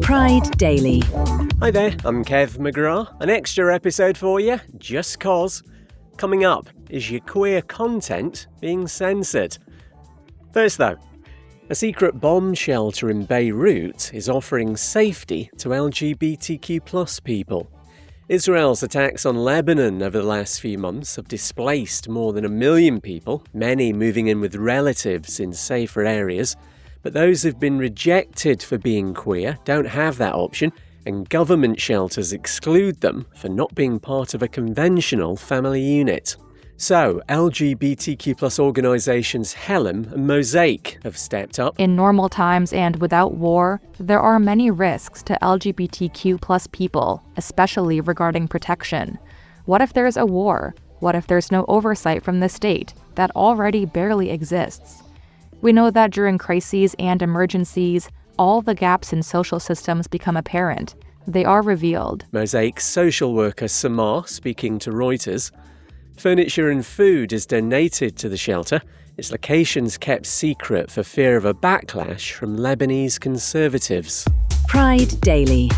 Pride Daily. Hi there, I'm Kev McGrath. An extra episode for you, just 'cause. Coming up, is your queer content being censored? First though, a secret bomb shelter in Beirut is offering safety to LGBTQ+ people. Israel's attacks on Lebanon over the last few months have displaced more than 1 million people, many moving in with relatives in safer areas. But those who've been rejected for being queer don't have that option, and government shelters exclude them for not being part of a conventional family unit. So, LGBTQ+ organisations Helm and Mosaic have stepped up. In normal times and without war, there are many risks to LGBTQ+ people, especially regarding protection. What if there's a war? What if there's no oversight from the state that already barely exists? We know that during crises and emergencies, all the gaps in social systems become apparent. They are revealed. Mosaic's social worker Samar speaking to Reuters. Furniture and food is donated to the shelter. Its location's kept secret for fear of a backlash from Lebanese conservatives. Pride Daily.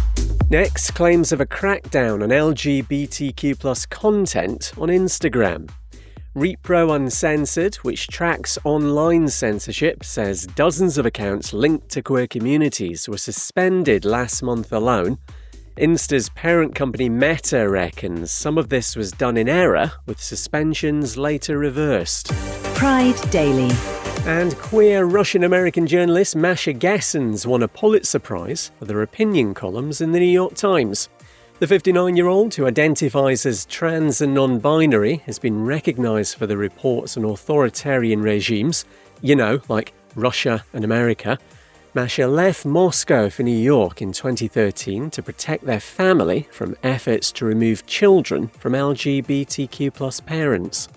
Next, claims of a crackdown on LGBTQ+ content on Instagram. Repro Uncensored, which tracks online censorship, says dozens of accounts linked to queer communities were suspended last month alone. Insta's parent company Meta reckons some of this was done in error, with suspensions later reversed. Pride Daily. And queer Russian-American journalist Masha Gessen's won a Pulitzer Prize for their opinion columns in the New York Times. The 59-year-old, who identifies as trans and non-binary, has been recognised for the reports on authoritarian regimes, like Russia and America. Masha left Moscow for New York in 2013 to protect their family from efforts to remove children from LGBTQ+ parents.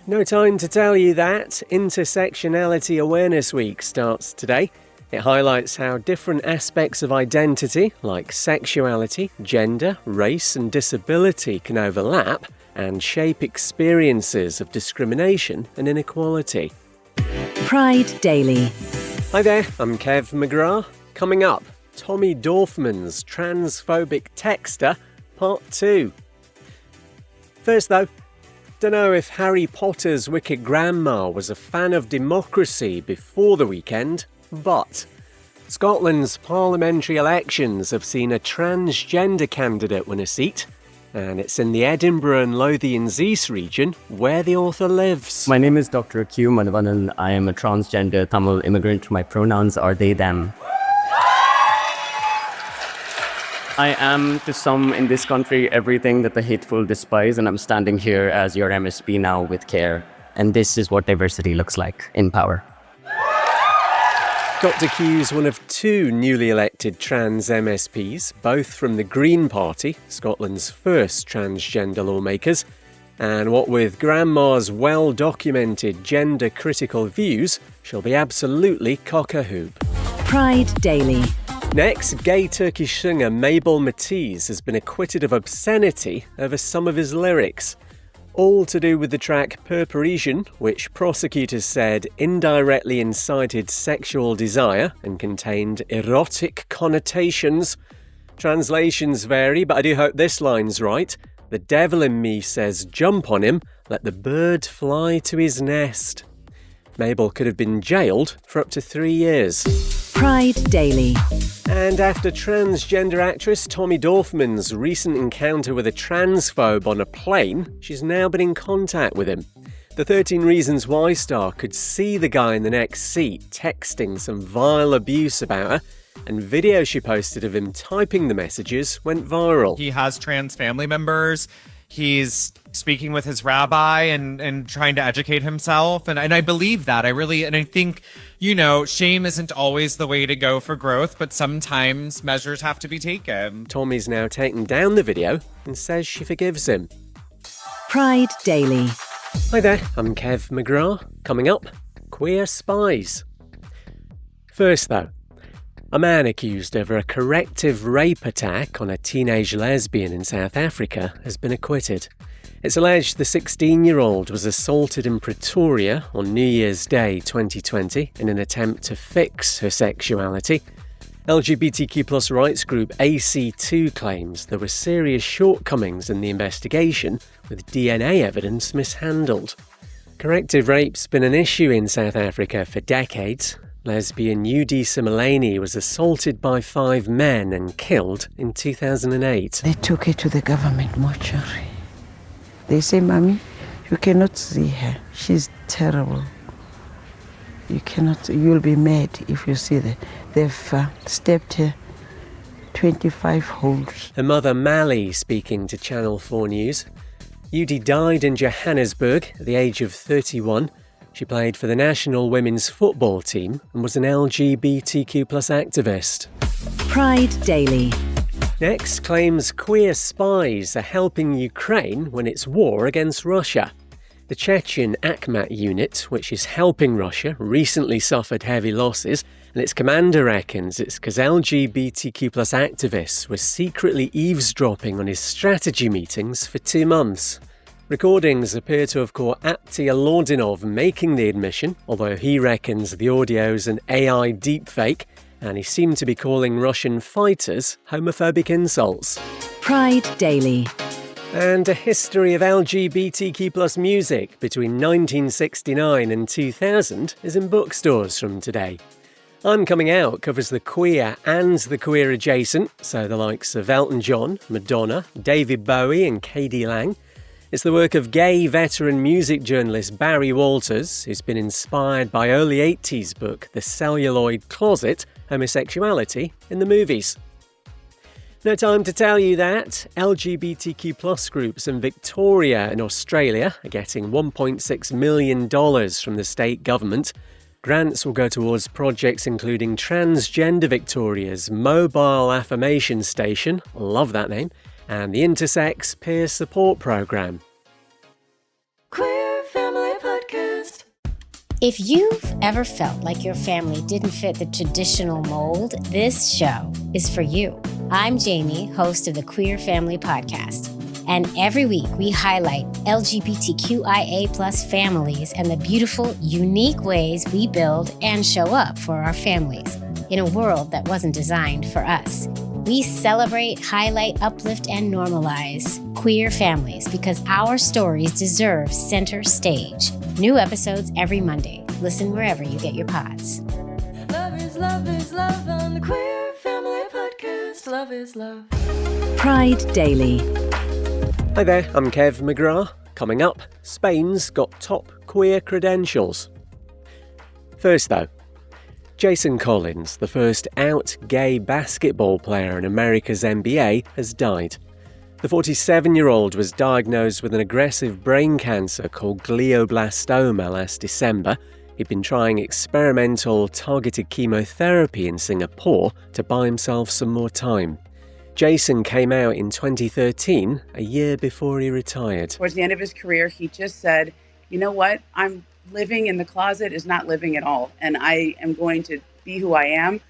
No time to tell you that Intersectionality Awareness Week starts today. It highlights how different aspects of identity, like sexuality, gender, race and disability, can overlap and shape experiences of discrimination and inequality. Pride Daily. Hi there, I'm Kev McGrath. Coming up, Tommy Dorfman's Transphobic Texter, Part 2. First though, don't know if Harry Potter's Wicked Grandma was a fan of democracy before the weekend, but Scotland's parliamentary elections have seen a transgender candidate win a seat, and it's in the Edinburgh and Lothians East region where the author lives. My name is Dr. Q Madhavanan. I am a transgender Tamil immigrant. My pronouns are they, them. I am, to some in this country, everything that the hateful despise, and I'm standing here as your MSP now with care. And this is what diversity looks like in power. Dr. Q's one of two newly elected trans MSPs, both from the Green Party, Scotland's first transgender lawmakers. And what with Grandma's well-documented gender-critical views, she'll be absolutely cock-a-hoop. Pride Daily. Next, gay Turkish singer Mabel Matiz has been acquitted of obscenity over some of his lyrics. All to do with the track Per Parisian, which prosecutors said indirectly incited sexual desire and contained erotic connotations. Translations vary, but I do hope this line's right. The devil in me says jump on him, let the bird fly to his nest. Mabel could have been jailed for up to 3 years. Pride Daily. And after transgender actress Tommy Dorfman's recent encounter with a transphobe on a plane, she's now been in contact with him. The 13 Reasons Why star could see the guy in the next seat texting some vile abuse about her, and video she posted of him typing the messages went viral. He has trans family members. He's speaking with his rabbi and trying to educate himself. And I believe that. I think, shame isn't always the way to go for growth, but sometimes measures have to be taken. Tommy's now taken down the video and says she forgives him. Pride Daily. Hi there, I'm Kev McGrath. Coming up, queer spies. First though, a man accused of a corrective rape attack on a teenage lesbian in South Africa has been acquitted. It's alleged the 16-year-old was assaulted in Pretoria on New Year's Day 2020 in an attempt to fix her sexuality. LGBTQ plus rights group AC2 claims there were serious shortcomings in the investigation, with DNA evidence mishandled. Corrective rape's been an issue in South Africa for decades. Lesbian Yudi Simelane was assaulted by 5 men and killed in 2008. They took her to the government mortuary. They say, "Mommy, you cannot see her. She's terrible. You'll be mad if you see her." They've stabbed her 25 holes. Her mother Mally speaking to Channel 4 News. Yudi died in Johannesburg at the age of 31. She played for the national women's football team and was an LGBTQ plus activist. Pride Daily. Next, claims queer spies are helping Ukraine when it's war against Russia. The Chechen Akhmat unit, which is helping Russia, recently suffered heavy losses, and its commander reckons it's because LGBTQ plus activists were secretly eavesdropping on his strategy meetings for 2 months. Recordings appear to have caught Aptia Lordinov making the admission, although he reckons the audio's an AI deepfake, and he seemed to be calling Russian fighters homophobic insults. Pride Daily. And a history of LGBTQ plus music between 1969 and 2000 is in bookstores from today. I'm Coming Out covers the queer and the queer adjacent, so the likes of Elton John, Madonna, David Bowie and K.D. Lang. It's the work of gay veteran music journalist Barry Walters, who's been inspired by early 80s book The Celluloid Closet, Homosexuality in the Movies. No time to tell you that LGBTQ plus groups in Victoria in Australia are getting $1.6 million from the state government. Grants will go towards projects including Transgender Victoria's Mobile Affirmation Station, love that name, and the Intersex Peer Support Programme. Queer Family Podcast. If you've ever felt like your family didn't fit the traditional mold, this show is for you. I'm Jamie, host of the Queer Family Podcast. And every week we highlight LGBTQIA plus families and the beautiful, unique ways we build and show up for our families in a world that wasn't designed for us. We celebrate, highlight, uplift, and normalize queer families because our stories deserve center stage. New episodes every Monday. Listen wherever you get your pods. Love is love on the Queer Family Podcast. Love is love. Pride Daily. Hi there, I'm Kev McGrath. Coming up, Spain's got top queer credentials. First though, Jason Collins, the first out gay basketball player in America's NBA, has died. The 47-year-old was diagnosed with an aggressive brain cancer called glioblastoma last December. He'd been trying experimental targeted chemotherapy in Singapore to buy himself some more time. Jason came out in 2013, a year before he retired. Towards the end of his career, he just said, "You know what? I'm living in the closet is not living at all, and I am going to be who I am."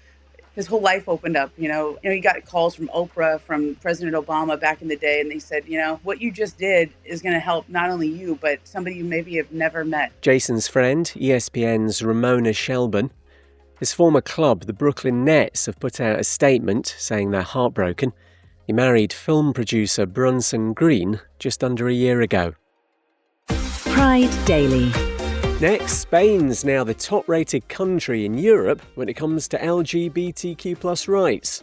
His whole life opened up. He got calls from Oprah, from President Obama back in the day, and they said, what you just did is going to help not only you, but somebody you maybe have never met. Jason's friend, ESPN's Ramona Shelburne. His former club, the Brooklyn Nets, have put out a statement saying they're heartbroken. He married film producer Bronson Green just under a year ago. Pride Daily. Next, Spain's now the top-rated country in Europe when it comes to LGBTQ plus rights.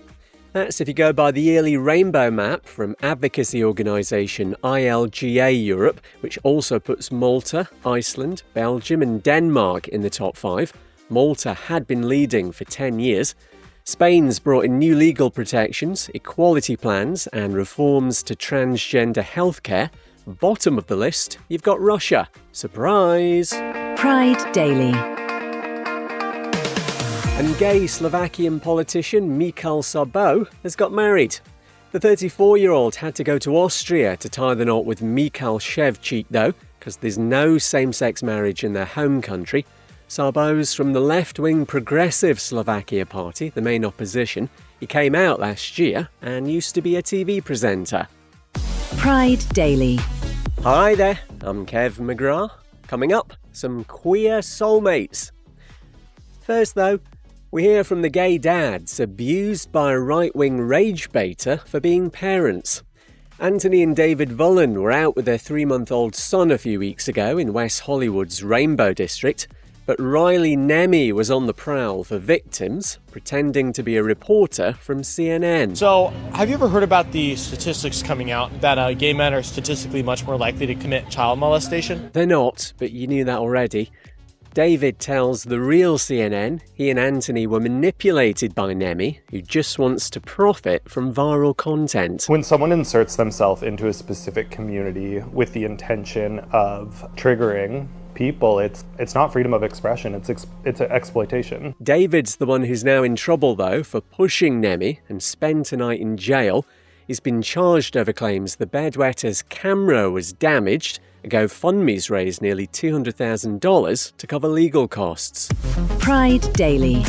That's if you go by the yearly rainbow map from advocacy organisation ILGA Europe, which also puts Malta, Iceland, Belgium and Denmark in the top 5. Malta had been leading for 10 years. Spain's brought in new legal protections, equality plans and reforms to transgender healthcare. Bottom of the list, you've got Russia. Surprise! Pride Daily. And gay Slovakian politician Michal Sabo has got married. The 34-year-old had to go to Austria to tie the knot with Michal Ševčík though, because there's no same-sex marriage in their home country. Sabo's from the left-wing Progressive Slovakia Party, the main opposition. He came out last year and used to be a TV presenter. Pride Daily. Hi there, I'm Kev McGrath. Coming up, some queer soulmates. First though, We hear from the gay dads abused by a right-wing rage baiter for being parents. Anthony and David Vullen were out with their 3-month-old son a few weeks ago in West Hollywood's Rainbow District, but Riley Nemi was on the prowl for victims, pretending to be a reporter from CNN. So, have you ever heard about the statistics coming out that gay men are statistically much more likely to commit child molestation? They're not, but you knew that already. David tells the real CNN he and Anthony were manipulated by Nemi, who just wants to profit from viral content. When someone inserts themselves into a specific community with the intention of triggering people, it's not freedom of expression, it's exploitation. David's the one who's now in trouble, though, for pushing Nemi and spent a night in jail. He's been charged over claims the bedwetter's camera was damaged. A GoFundMe's raised nearly $200,000 to cover legal costs. Pride Daily.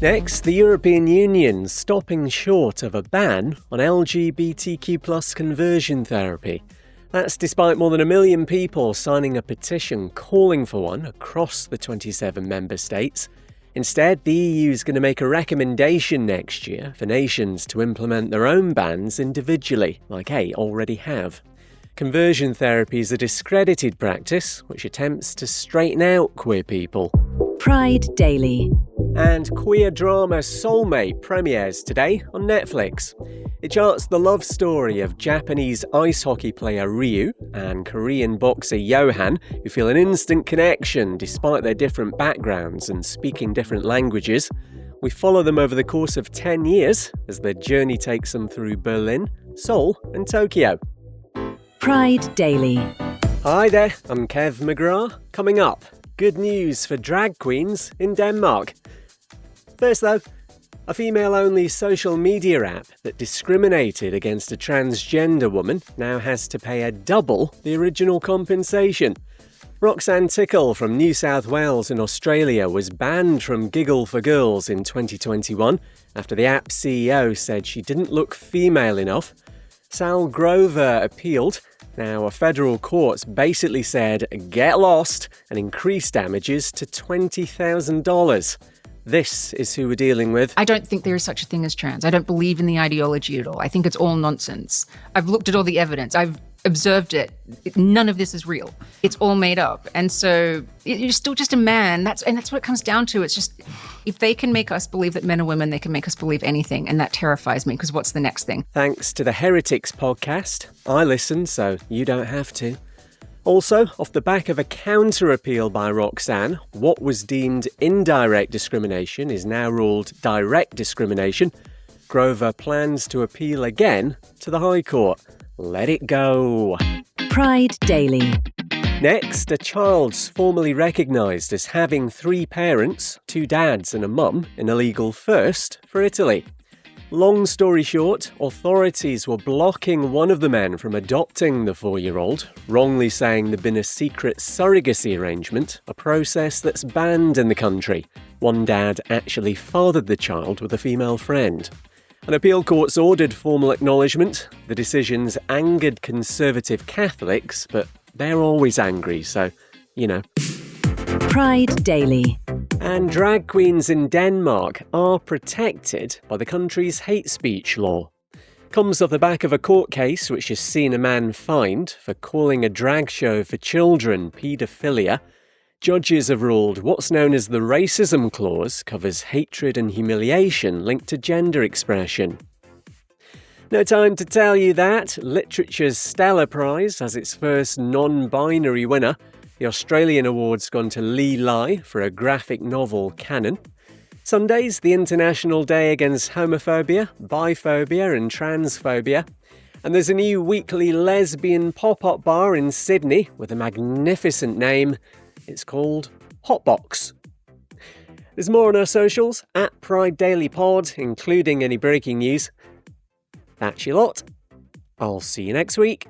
Next, the European Union's stopping short of a ban on LGBTQ+ conversion therapy. That's despite more than 1 million people signing a petition calling for one across the 27 member states. Instead, the EU is going to make a recommendation next year for nations to implement their own bans individually, like 8 already have. Conversion therapy is a discredited practice which attempts to straighten out queer people. Pride Daily. And queer drama Soulmate premieres today on Netflix. It charts the love story of Japanese ice hockey player Ryu and Korean boxer Johan, who feel an instant connection despite their different backgrounds and speaking different languages. We follow them over the course of 10 years as their journey takes them through Berlin, Seoul and Tokyo. Pride Daily. Hi there, I'm Kev McGrath. Coming up, good news for drag queens in Denmark. First though, a female-only social media app that discriminated against a transgender woman now has to pay double the original compensation. Roxanne Tickle from New South Wales in Australia was banned from Giggle for Girls in 2021 after the app's CEO said she didn't look female enough. Sal Grover appealed. Now, a federal court basically said, get lost, and increased damages to $20,000. This is who we're dealing with. I don't think there is such a thing as trans. I don't believe in the ideology at all. I think it's all nonsense. I've looked at all the evidence. I've observed it. None of this is real. It's all made up. And so you're still just a man. That's what it comes down to. It's just, if they can make us believe that men are women, they can make us believe anything. And that terrifies me, because what's the next thing? Thanks to the Heretics podcast. I listened, so you don't have to. Also, off the back of a counter-appeal by Roxanne, what was deemed indirect discrimination is now ruled direct discrimination. Grover plans to appeal again to the High Court. Let it go. Pride Daily. Next, a child's formally recognised as having 3 parents, 2 dads and a mum, in a legal first for Italy. Long story short, authorities were blocking one of the men from adopting the 4-year-old, wrongly saying there'd been a secret surrogacy arrangement, a process that's banned in the country. One dad actually fathered the child with a female friend. An appeal court's ordered formal acknowledgement. The decisions angered conservative Catholics, but they're always angry, so, you know. Pride Daily. And drag queens in Denmark are protected by the country's hate speech law. Comes off the back of a court case which has seen a man fined for calling a drag show for children paedophilia. Judges have ruled what's known as the racism clause covers hatred and humiliation linked to gender expression. No time to tell you that Literature's Stella Prize has its first non-binary winner. The Australian award's gone to Lee Lai for a graphic novel canon. Sunday's the International Day Against Homophobia, Biphobia and Transphobia. And there's a new weekly lesbian pop-up bar in Sydney with a magnificent name. It's called Hotbox. There's more on our socials, at Pride Daily Pod, including any breaking news. That's your lot. I'll see you next week.